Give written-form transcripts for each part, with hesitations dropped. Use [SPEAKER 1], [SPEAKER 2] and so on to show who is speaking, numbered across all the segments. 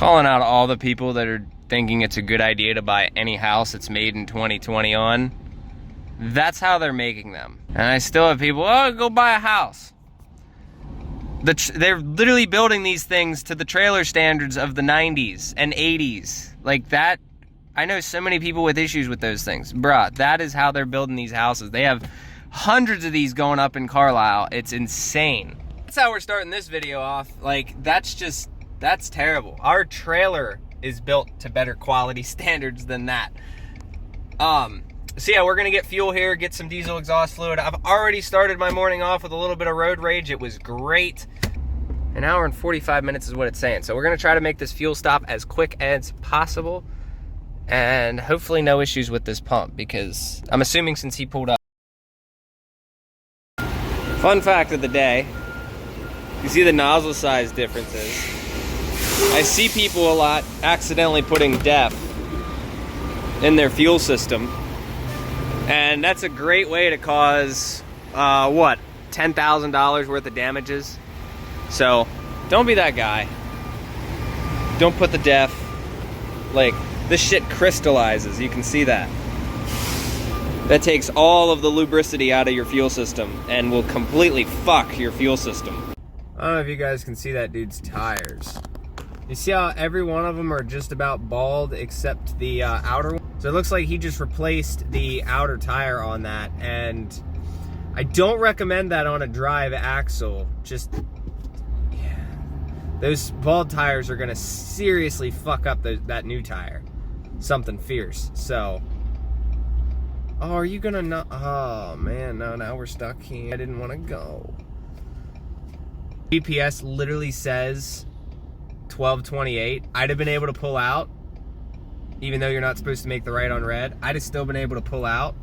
[SPEAKER 1] Calling out all the people that are thinking it's a good idea to buy any house that's made in 2020 on. That's how they're making them. And I still have people, oh, go buy a house. They're literally building these things to the trailer standards of the 90s and 80s. Like that, I know so many people with issues with those things. Bruh, that is how they're building these houses. They have hundreds of these going up in Carlisle. It's insane. That's how we're starting this video off. Like, that's terrible. Our trailer is built to better quality standards than that. So yeah, we're gonna get fuel here, get some diesel exhaust fluid. I've already started my morning off with a little bit of road rage. It was great. An hour and 45 minutes is what it's saying. So we're gonna try to make this fuel stop as quick as possible and hopefully no issues with this pump, because I'm assuming since he pulled up. Fun fact of the day, you see the nozzle size differences. I see people a lot accidentally putting DEF in their fuel system. And that's a great way to cause, what, $10,000 worth of damages. So, don't be that guy. Don't put the DEF. Like, this shit crystallizes, you can see that. That takes all of the lubricity out of your fuel system and will completely fuck your fuel system. I don't know if you guys can see that dude's tires. You see how every one of them are just about bald except the outer one? So it looks like he just replaced the outer tire on that, and I don't recommend that on a drive axle. Just, yeah. Those bald tires are gonna seriously fuck up that new tire. Something fierce, so. Oh, are you gonna not? Oh man, no, now we're stuck here. I didn't wanna go. GPS literally says 1228. I'd have been able to pull out, even though you're not supposed to make the right on red. I'd have still been able to pull out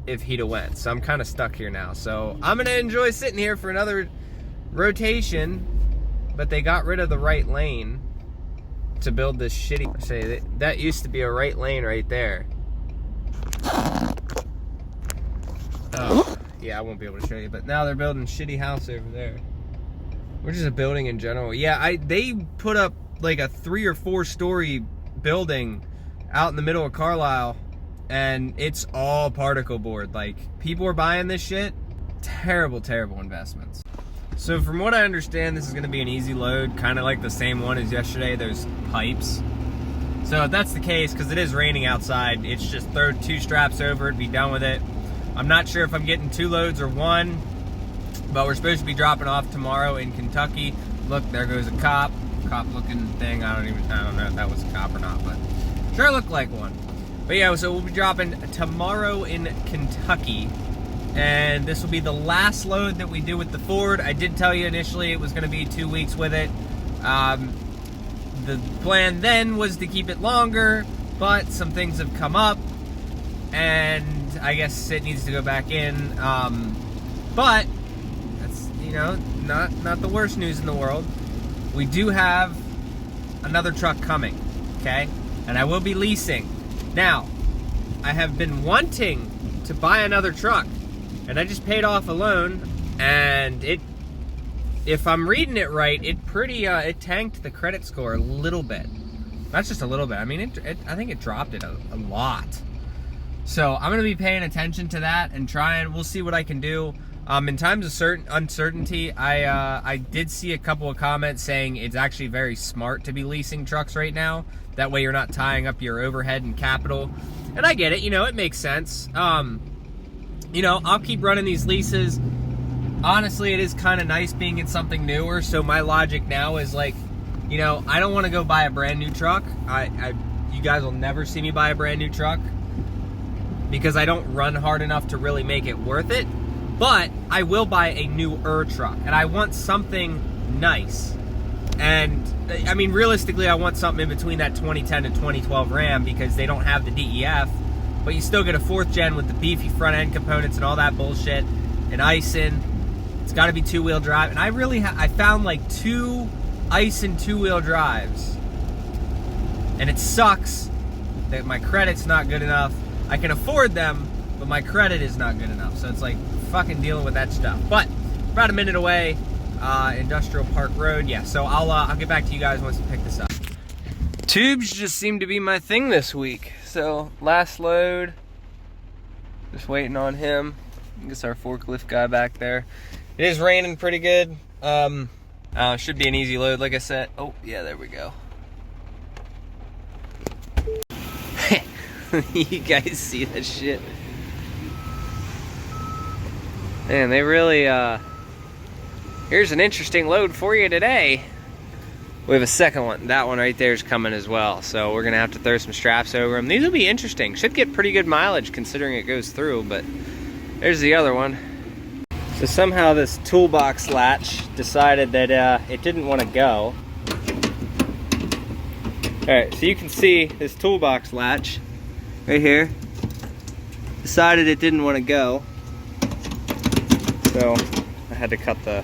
[SPEAKER 1] if he'd have went. So I'm kind of stuck here now. So I'm gonna enjoy sitting here for another rotation, but they got rid of the right lane to build this shitty. Say that used to be a right lane right there. Oh, yeah, I won't be able to show you, but now they're building a shitty house over there. Or just a building in general. Yeah, they put up like a 3 or 4 story building out in the middle of Carlisle, and it's all particle board. Like, people are buying this shit. Terrible, terrible investments. So from what I understand, this is gonna be an easy load, kind of like the same one as yesterday, those pipes. So if that's the case, because it is raining outside, it's just throw 2 straps over it, be done with it. I'm not sure if I'm getting 2 loads or 1, but we're supposed to be dropping off tomorrow in Kentucky. Look, there goes a cop looking thing. I don't know if that was a cop or not, but sure looked like one. But yeah, so we'll be dropping tomorrow in Kentucky, and this will be the last load that we do with the Ford. I did tell you initially it was gonna be 2 weeks with it. The plan then was to keep it longer, but some things have come up, and I guess it needs to go back in. But that's, you know, not the worst news in the world. We do have another truck coming, okay? And I will be leasing. Now, I have been wanting to buy another truck, and I just paid off a loan, and if I'm reading it right, it tanked the credit score a little bit. That's just a little bit. I mean, I think it dropped it a lot. So I'm gonna be paying attention to that and we'll see what I can do. In times of uncertainty, I did see a couple of comments saying it's actually very smart to be leasing trucks right now. That way you're not tying up your overhead and capital. And I get it, you know, it makes sense. You know, I'll keep running these leases. Honestly, it is kind of nice being in something newer. So my logic now is like, you know, I don't want to go buy a brand new truck. You guys will never see me buy a brand new truck because I don't run hard enough to really make it worth it. But I will buy a newer truck, and I want something nice. And I mean, realistically, I want something in between that 2010 and 2012 Ram, because they don't have the DEF, but you still get a 4th gen with the beefy front end components and all that bullshit, and Ison. It's got to be 2-wheel drive, and I found like 2 Ison 2-wheel drives, and it sucks that my credit's not good enough. I can afford them, but my credit is not good enough, so it's like fucking dealing with that stuff. But about a minute away, Industrial Park Road. Yeah, so I'll get back to you guys once we pick this up. Tubes just seem to be my thing this week. So last load, just waiting on him. I guess our forklift guy back there. It is raining pretty good. Should be an easy load, like I said. Oh yeah, there we go. You guys see that shit? Man, they really, here's an interesting load for you today. We have a second one. That one right there is coming as well. So we're gonna have to throw some straps over them. These will be interesting. Should get pretty good mileage considering it goes through, but there's the other one. So somehow this toolbox latch decided that it didn't want to go. All right, so you can see this toolbox latch right here decided it didn't want to go. So I had to cut the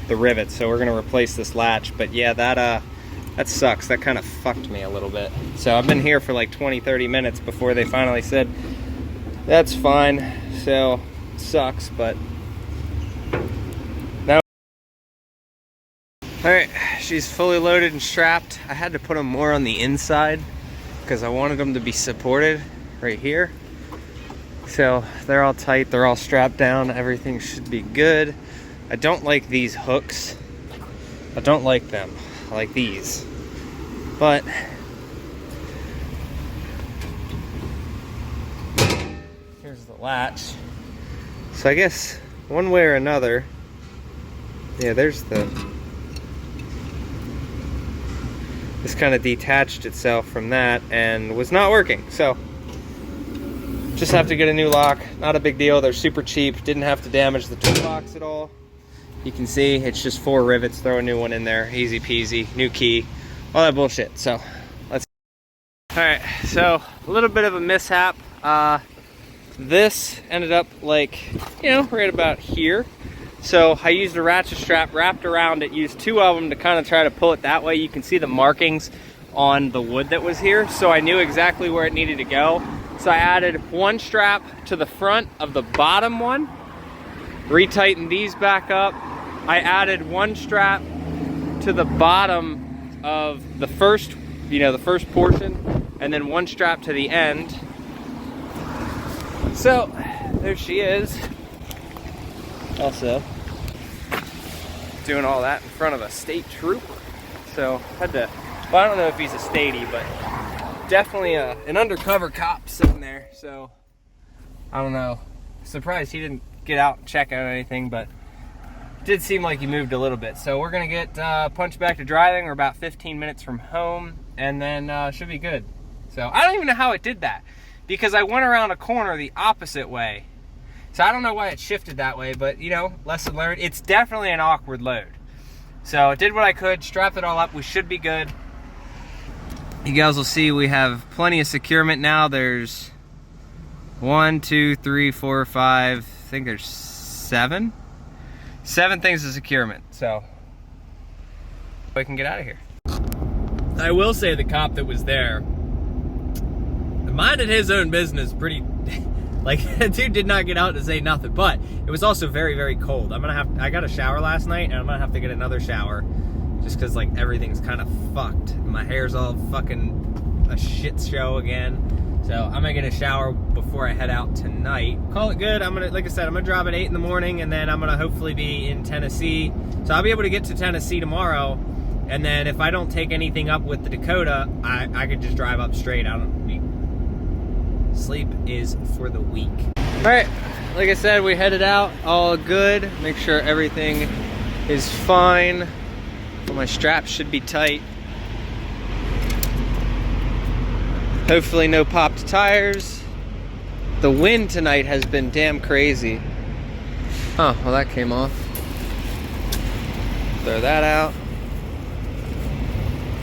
[SPEAKER 1] rivet, so we're gonna replace this latch. But yeah, that sucks. That kind of fucked me a little bit. So I've been here for like 20-30 minutes before they finally said that's fine. So it sucks, but now. All right, she's fully loaded and strapped. I had to put them more on the inside because I wanted them to be supported right here. So they're all tight, they're all strapped down, everything should be good. I don't like these hooks. I don't like them. I like these. But here's the latch. So I guess one way or another, yeah, there's this kind of detached itself from that and was not working. So just have to get a new lock. Not a big deal. They're super cheap. Didn't have to damage the toolbox at all. You can see it's just 4 rivets. Throw a new one in there. Easy peasy. New key. All that bullshit. So let's. All right. So a little bit of a mishap. This ended up like, right about here. So I used a ratchet strap wrapped around it. Used 2 of them to kind of try to pull it that way. You can see the markings on the wood that was here. So I knew exactly where it needed to go. So I added 1 strap to the front of the bottom one, retightened these back up. I added 1 strap to the bottom of the first, the first portion, and then 1 strap to the end. So there she is. Also doing all that in front of a state trooper. So had to, well, I don't know if he's a statey, but definitely an undercover cop sitting there. So I don't know, surprised he didn't get out and check out anything, but it did seem like he moved a little bit. So we're gonna get punched back to driving. We're about 15 minutes from home, and then should be good. So I don't even know how it did that, because I went around a corner the opposite way. So I don't know why it shifted that way, but lesson learned. It's definitely an awkward load. So I did what I could, strapped it all up. We should be good. You guys will see we have plenty of securement now. There's 1, 2, 3, 4, 5, I think there's 7 things of securement. So we can get out of here. I will say the cop that was there minded his own business pretty, like, that dude did not get out to say nothing, but it was also very, very cold. I got a shower last night, and I'm gonna have to get another shower just because, like, everything's kind of fucked. My hair's all fucking a shit show again. So I'm gonna get a shower before I head out tonight. Call it good. Like I said, I'm gonna drive at 8 in the morning, and then I'm gonna hopefully be in Tennessee. So I'll be able to get to Tennessee tomorrow, and then if I don't take anything up with the Dakota, I could just drive up straight. Sleep is for the weak. All right, like I said, we headed out, all good. Make sure everything is fine. My straps should be tight. Hopefully no popped tires. The wind tonight has been damn crazy. Oh, well, that came off. Throw that out.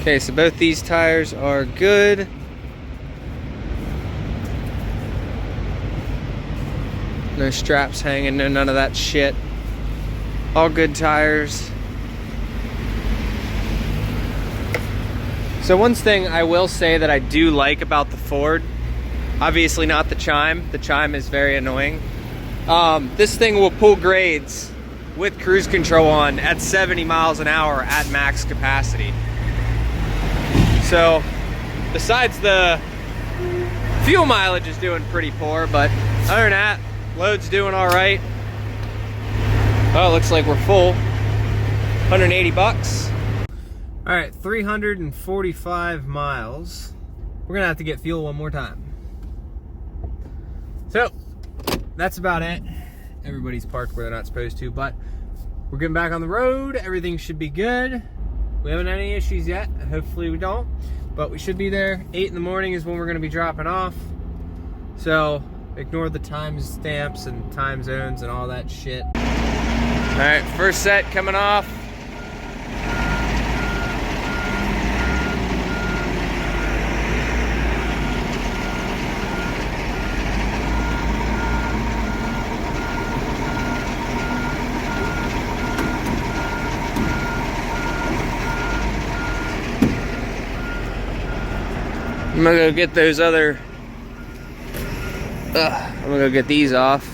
[SPEAKER 1] Okay, so both these tires are good. No straps hanging, no none of that shit. All good tires. So one thing I will say that I do like about the Ford, obviously not the chime. The chime is very annoying. This thing will pull grades with cruise control on at 70 miles an hour at max capacity. So Besides the fuel mileage is doing pretty poor, but other than that, load's doing all right. Oh, it looks like we're full. 180 bucks. All right, 345 miles. We're gonna have to get fuel one more time. So, that's about it. Everybody's parked where they're not supposed to, but we're getting back on the road. Everything should be good. We haven't had any issues yet. Hopefully we don't, but we should be there. 8 in the morning is when we're gonna be dropping off. So, ignore the time stamps and time zones and all that shit. All right, first set coming off. I'm gonna go get those other, I'm gonna go get these off.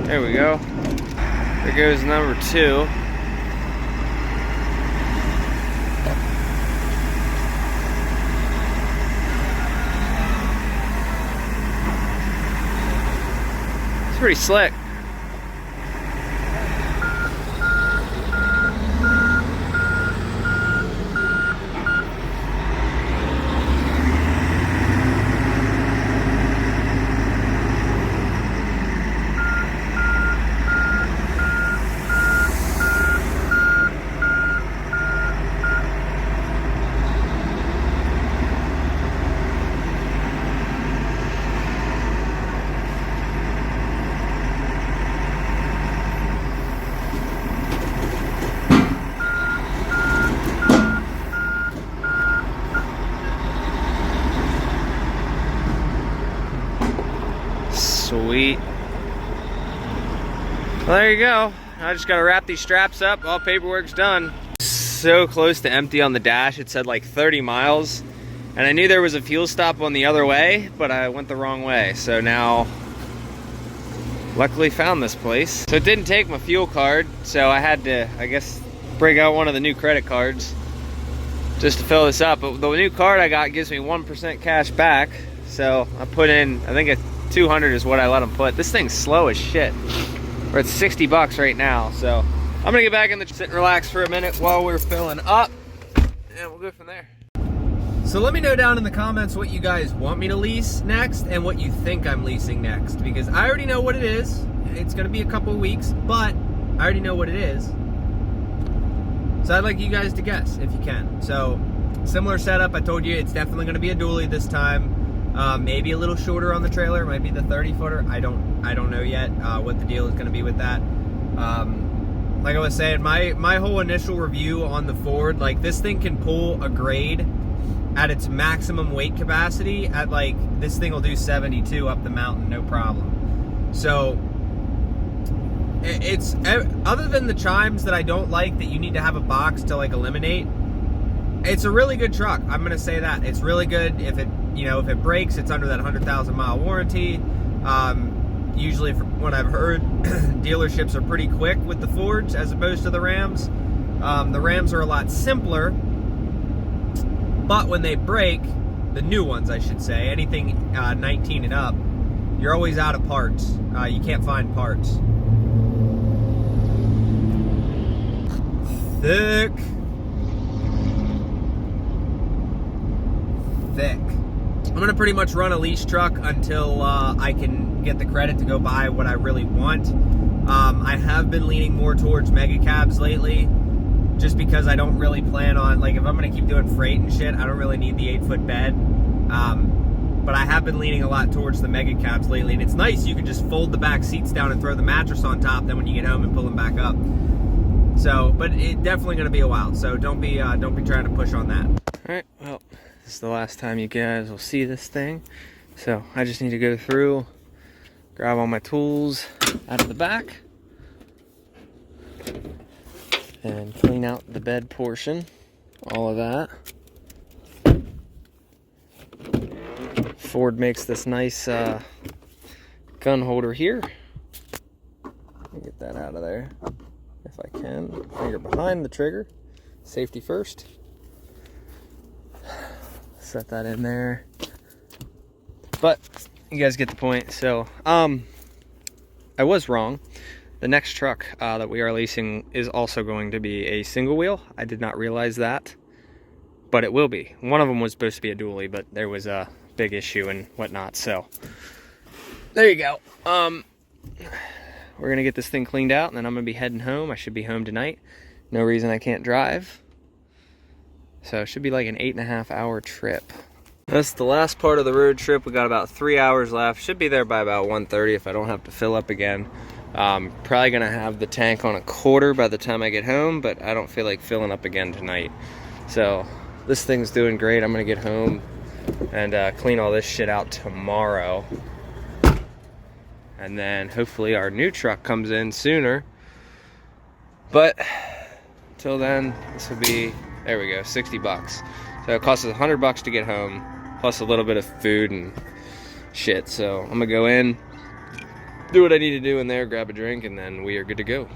[SPEAKER 1] There we go. There goes number 2. It's pretty slick. Sweet. Well, there you go. I just gotta wrap these straps up. All paperwork's done. So close to empty on the dash. It said like 30 miles. And I knew there was a fuel stop on the other way, but I went the wrong way. So now, luckily found this place. So it didn't take my fuel card. So I had to, I guess, bring out one of the new credit cards just to fill this up. But the new card I got gives me 1% cash back. So I put in, I think 200 is what I let them put. This thing's slow as shit. We're at 60 bucks right now, so I'm gonna get back in the sit and relax for a minute while we're filling up, and we'll go from there. So let me know down in the comments what you guys want me to lease next and what you think I'm leasing next, because I already know what it is. It's gonna be a couple of weeks, but I already know what it is. So I'd like you guys to guess if you can. So similar setup. I told you it's definitely gonna be a dually this time. Maybe a little shorter on the trailer, might be the 30-footer. I don't know yet what the deal is going to be with that. Like I was saying, my whole initial review on the Ford, like this thing can pull a grade at its maximum weight capacity. At like this thing will do 72 up the mountain, no problem. So it's other than the chimes that I don't like that you need to have a box to like eliminate. It's a really good truck. I'm gonna say that it's really good. If it breaks, it's under that 100,000 mile warranty. Usually, from what I've heard, dealerships are pretty quick with the Fords as opposed to the Rams. The Rams are a lot simpler, but when they break, the new ones, I should say, anything 19 and up, you're always out of parts. You can't find parts. Thick. I'm gonna pretty much run a lease truck until I can get the credit to go buy what I really want. I have been leaning more towards mega cabs lately, just because I don't really plan on, like, if I'm gonna keep doing freight and shit, I don't really need the 8-foot bed. But I have been leaning a lot towards the mega cabs lately, and it's nice. You can just fold the back seats down and throw the mattress on top. Then when you get home and pull them back up. So, but it's definitely gonna be a while. So don't be trying to push on that. All right. Well. This is the last time you guys will see this thing. So I just need to go through, grab all my tools out of the back, and clean out the bed portion, all of that. Ford makes this nice gun holder here. Let me get that out of there if I can. Finger behind the trigger. Safety first. Set that in there. But you guys get the point. So I was wrong. The next truck that we are leasing is also going to be a single wheel. I did not realize that, but it will be. One of them was supposed to be a dually, but there was a big issue and whatnot. So there you go. We're gonna get this thing cleaned out, and then I'm gonna be heading home. I should be home tonight. No reason I can't drive. So it should be like an 8.5 hour trip. That's the last part of the road trip. We got about 3 hours left. Should be there by about 1:30 if I don't have to fill up again. Probably gonna have the tank on a quarter by the time I get home, but I don't feel like filling up again tonight. So this thing's doing great. I'm gonna get home and clean all this shit out tomorrow. And then hopefully our new truck comes in sooner. But till then, this will be, there we go, 60 bucks. So it costs us 100 bucks to get home, plus a little bit of food and shit. So I'm gonna go in, do what I need to do in there, grab a drink, and then we are good to go.